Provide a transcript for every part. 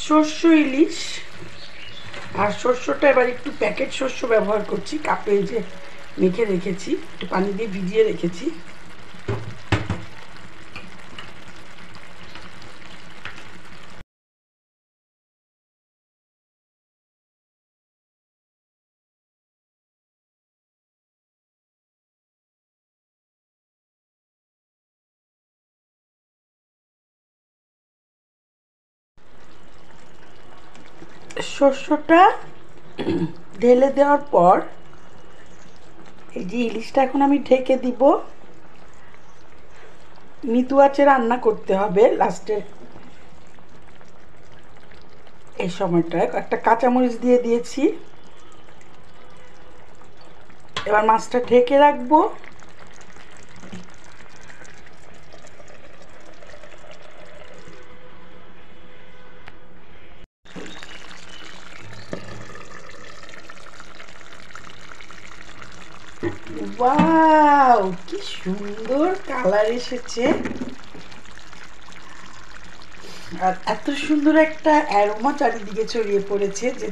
শস্য ইলিশ, আর শস্যটা এবার একটু প্যাকেট শস্য ব্যবহার করছি। কাপে যে মেখে রেখেছি, একটু পানি দিয়ে ভিজিয়ে রেখেছি। শস্যটা ঢেলে দেওয়ার পর এই যে ইলিশটা এখন আমি ঢেকে দিব। মৃদু আঁচে রান্না করতে হবে। লাস্টে এই সময়টায় একটা কাঁচামরিচ দিয়ে দিয়েছি। এবার মাছটা ঢেকে রাখবো। ওয়াও, কি সুন্দর কালার এসেছে, আর এত সুন্দর একটা অ্যারোমা চারিদিকে ছড়িয়ে পড়েছে যে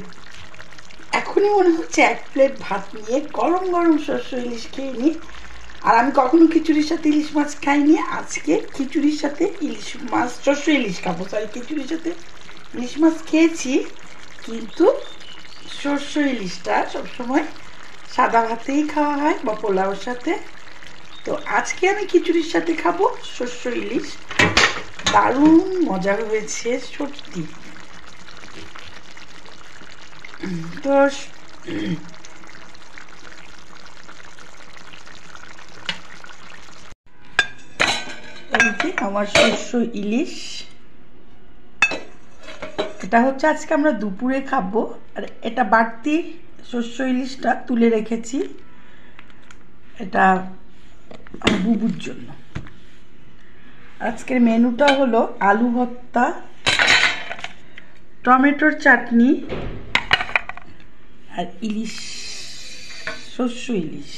এখনই মনে হচ্ছে এক প্লেট ভাত নিয়ে গরম গরম শস্য ইলিশ খেয়ে নিই। আর আমি কখনো খিচুড়ির সাথে ইলিশ মাছ খাইনি, আজকে খিচুড়ির সাথে ইলিশ মাছ, শস্য ইলিশ খাবো। সরি, খিচুড়ির সাথে ইলিশ মাছ খেয়েছি, কিন্তু শস্য ইলিশটা সবসময় সাদা ভাতেই খাওয়া হয় বা পোলাওর সাথে। তো আজকে আমি খিচুড়ির সাথে খাবো শস্য ইলিশ। দারুণ মজা হয়েছে সত্যি। তো এই যে আমার শস্য ইলিশ, এটা হচ্ছে আজকে আমরা দুপুরে খাবো। আর এটা বাড়তি শস্য ইলিশটা তুলে রেখেছি, এটা আমার বুবুর জন্য। আজকের মেনুটা হলো আলু ভর্তা, টমেটোর চাটনি আর ইলিশ, শস্য ইলিশ।